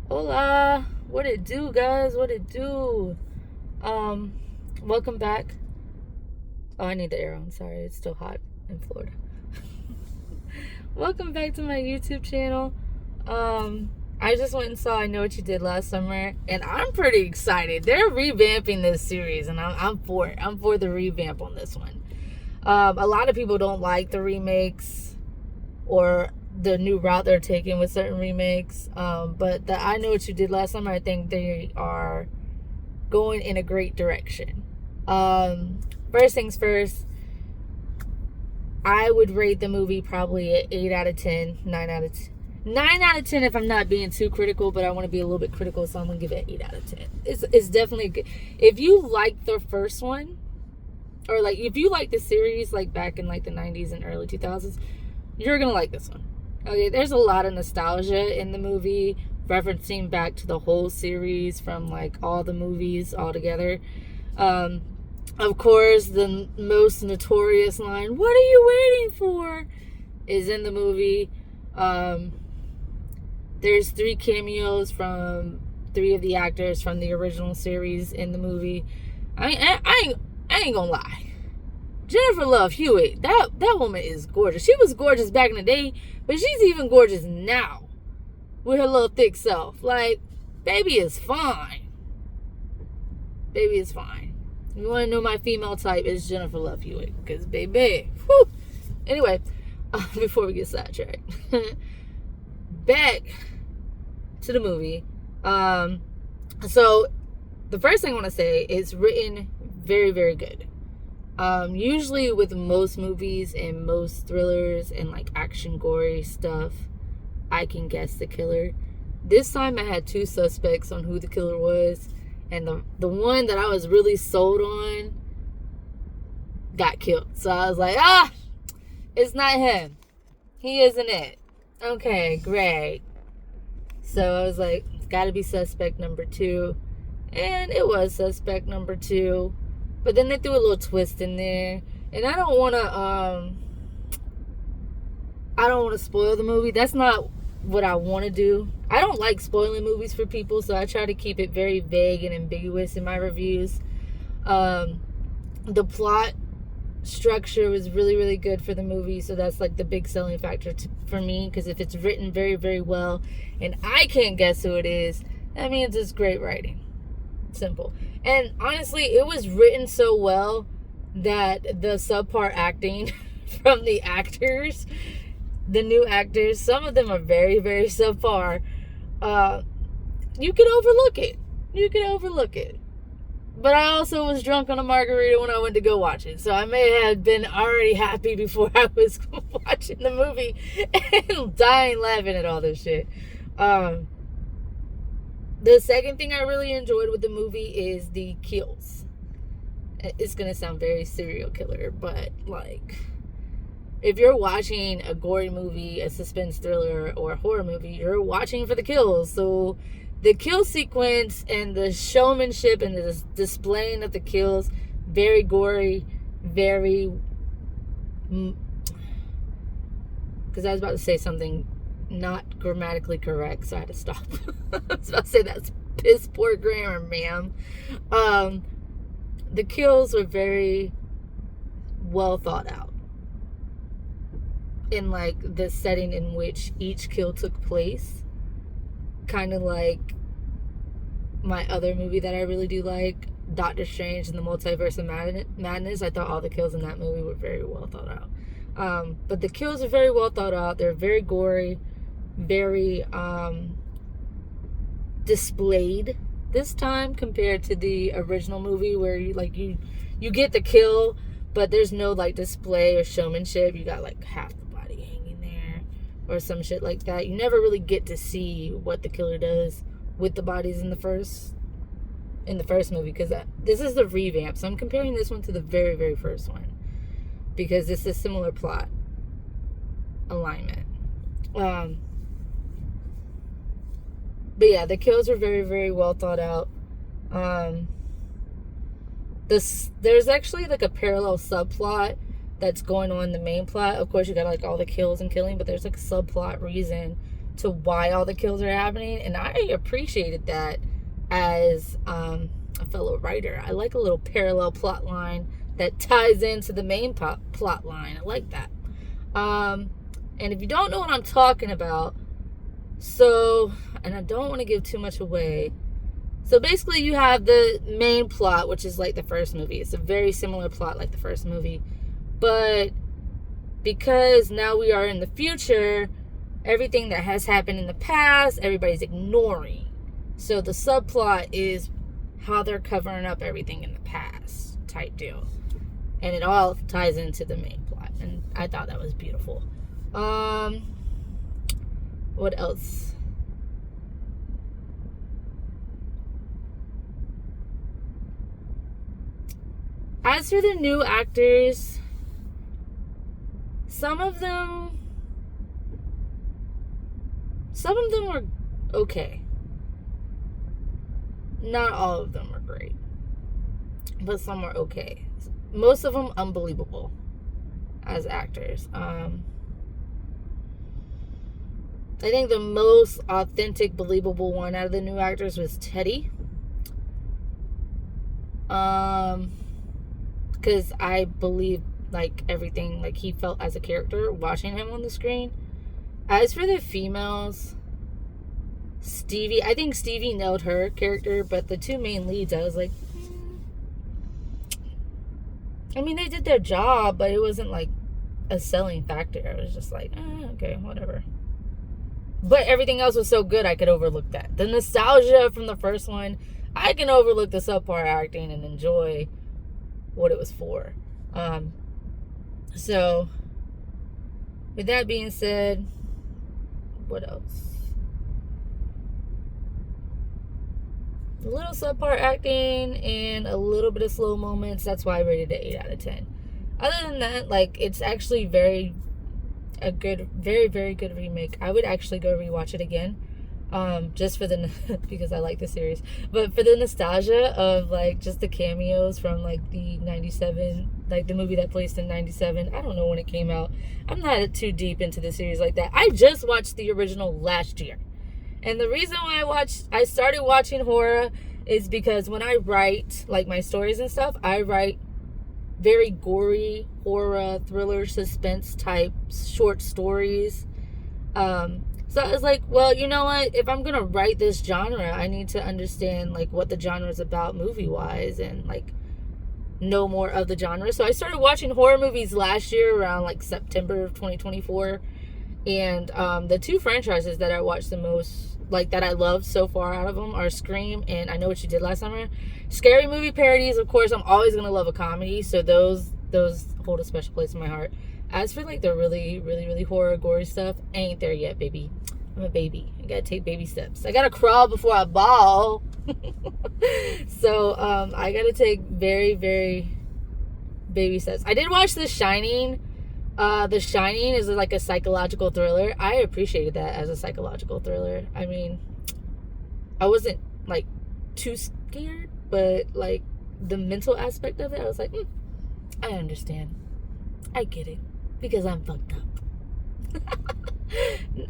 Hola, what it do, guys? What it do? Welcome back. Oh, I need the arrow. I'm sorry, it's still hot in Florida. Welcome back to my YouTube channel. I just went and saw I Know What You Did Last Summer, and I'm pretty excited. They're revamping this series, and I'm for it. I'm for the revamp on this one. A lot of people don't like the remakes or the new route they're taking with certain remakes. But the I Know What You Did Last Summer, I think they are going in a great direction. First things first, I would rate the movie probably an 8 out of 10, 9 out of 10. 9 out of 10 if I'm not being too critical, but I want to be a little bit critical, so I'm going to give it an 8 out of 10. It's definitely good. If you like the first one, or like if you like the series like back in like the 90s and early 2000s, you're going to like this one. Okay, there's a lot of nostalgia in the movie, referencing back to the whole series from like all the movies all together. Of course, the most notorious line, "What are you waiting for?" is in the movie. There's 3 cameos from 3 of the actors from the original series in the movie. I ain't gonna lie. Jennifer Love Hewitt, that woman is gorgeous. She was gorgeous back in the day, but she's even gorgeous now with her little thick self. Like, baby is fine. Baby is fine. If you want to know my female type, it's Jennifer Love Hewitt, because baby, whew. Anyway, before we get sidetracked, back to the movie. So the first thing I want to say is written very, very good. Usually with most movies and most thrillers and like action gory stuff, I can guess the killer. This time I had 2 suspects on who the killer was, and the one that I was really sold on got killed. So I was like, it's not him. He isn't it. Okay, great. So I was like, it's gotta be suspect number 2. And it was suspect number 2. But then they threw a little twist in there. And I don't want to spoil the movie. That's not what I want to do. I don't like spoiling movies for people, so I try to keep it very vague and ambiguous in my reviews. The plot structure was really, really good for the movie, so that's like the big selling factor for me, because if it's written very, very well and I can't guess who it is, that means it's great writing. Simple. And honestly, it was written so well that the subpar acting from the actors, the new actors, some of them are very, very subpar. You can overlook it. But I also was drunk on a margarita when I went to go watch it, so I may have been already happy before I was watching the movie and dying laughing at all this shit. The second thing I really enjoyed with the movie is the kills. It's gonna sound very serial killer, but like, if you're watching a gory movie, a suspense thriller, or a horror movie, you're watching for the kills. So the kill sequence and the showmanship and the displaying of the kills, very gory, very... Because I was about to say something not grammatically correct, so I had to stop. I was about to say that's piss poor grammar, ma'am. The kills were very well thought out in like the setting in which each kill took place. Kind of like my other movie that I really do like, Doctor Strange and the Multiverse of Madness. I thought all the kills in that movie were very well thought out. But the kills are very well thought out. They're very gory, very displayed this time compared to the original movie, where you get the kill, but there's no like display or showmanship. You got like half the body hanging there or some shit like that. You never really get to see what the killer does with the bodies in the first movie, because this is the revamp. So I'm comparing this one to the very, very first one, because it's a similar plot alignment. But yeah, the kills were very, very well thought out. There's actually like a parallel subplot that's going on in the main plot. Of course, you got like all the kills and killing, but there's like a subplot reason to why all the kills are happening, and I appreciated that as a fellow writer. I like a little parallel plot line that ties into the main plot line. I like that. And if you don't know what I'm talking about, so, and I don't want to give too much away, so basically you have the main plot, which is like the first movie. It's a very similar plot like the first movie, but because now we are in the future, everything that has happened in the past, everybody's ignoring. So the subplot is how they're covering up everything in the past type deal. And it all ties into the main plot. And I thought that was beautiful. What else? As for the new actors, some of them were okay. Not all of them were great, but some were okay. Most of them unbelievable as actors. I think the most authentic, believable one out of the new actors was Teddy. Because I believe like everything like he felt as a character watching him on the screen. As for the females, Stevie, I think Stevie nailed her character, but the two main leads, I was like, I mean, they did their job, but it wasn't like a selling factor. I was just like, okay, whatever. But everything else was so good, I could overlook that. The nostalgia from the first one, I can overlook the subpar acting and enjoy what it was for. So, with that being said, what else? A little subpar acting and a little bit of slow moments. That's why I rated it 8 out of 10. Other than that, like, it's actually very good remake. I would actually go rewatch it again, just for the because I like the series, but for the nostalgia of like just the cameos from like the 97, like the movie that placed in 97. I don't know when it came out. I'm not too deep into the series like that. I just watched the original last year, and the reason why I started watching horror is because when I write like my stories and stuff, I write very gory horror, thriller, suspense type short stories. So I was like, well, you know what? If I'm gonna write this genre, I need to understand like what the genre is about movie wise and like know more of the genre. So I started watching horror movies last year around like September of 2024. And the two franchises that I watched the most, like that I loved so far out of them, are Scream and I Know What You Did Last Summer. Scary movie parodies, of course, I'm always gonna love a comedy, so those hold a special place in my heart. As for like the really, really, really horror, gory stuff, I ain't there yet, baby. I'm a baby. I gotta take baby steps. I gotta crawl before I bawl. So I gotta take very, very baby steps. I did watch The Shining. The Shining is like a psychological thriller. I appreciated that as a psychological thriller. I mean, I wasn't like too scared, but like the mental aspect of it, I was like, I understand. I get it. Because I'm fucked up.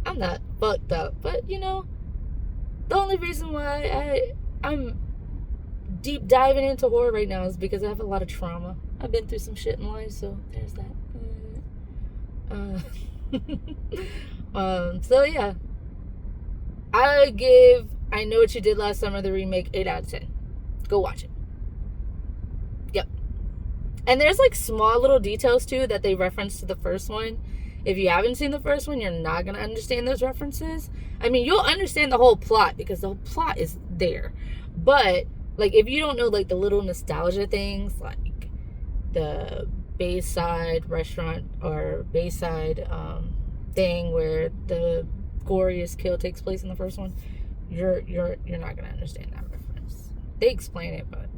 I'm not fucked up, but you know, the only reason why I'm deep diving into horror right now is because I have a lot of trauma. I've been through some shit in life, so there's that. So yeah, I Know What You Did Last Summer, the remake, 8 out of 10. Go watch it. Yep. And there's like small little details too that they reference to the first one. If you haven't seen the first one, you're not gonna understand those references. I mean, you'll understand the whole plot because the whole plot is there, but like if you don't know like the little nostalgia things, like the Bayside restaurant or Bayside thing where the goriest kill takes place in the first one, you're not gonna understand that reference. They explain it, but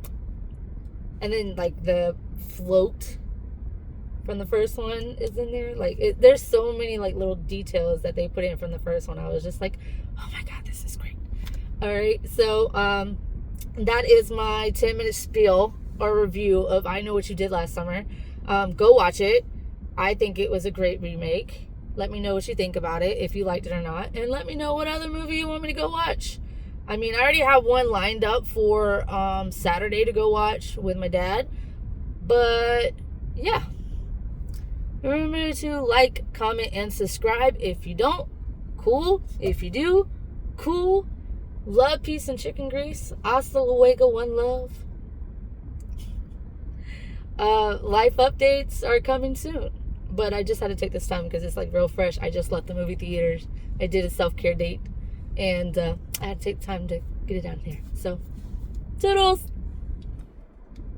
and then like the float from the first one is in there. Like there's so many like little details that they put in from the first one. I was just like, oh my god, this is great. All right, so that is my 10-minute spiel or review of I Know What You Did Last Summer. Go watch it. I think it was a great remake. Let me know what you think about it, if you liked it or not. And let me know what other movie you want me to go watch. I mean, I already have one lined up for Saturday to go watch with my dad. But, yeah. Remember to like, comment, and subscribe. If you don't, cool. If you do, cool. Love, peace, and chicken grease. Hasta luego, one love. Life updates are coming soon. But I just had to take this time because it's like real fresh. I just left the movie theaters. I did a self-care date. And I had to take time to get it out of there. So, toodles!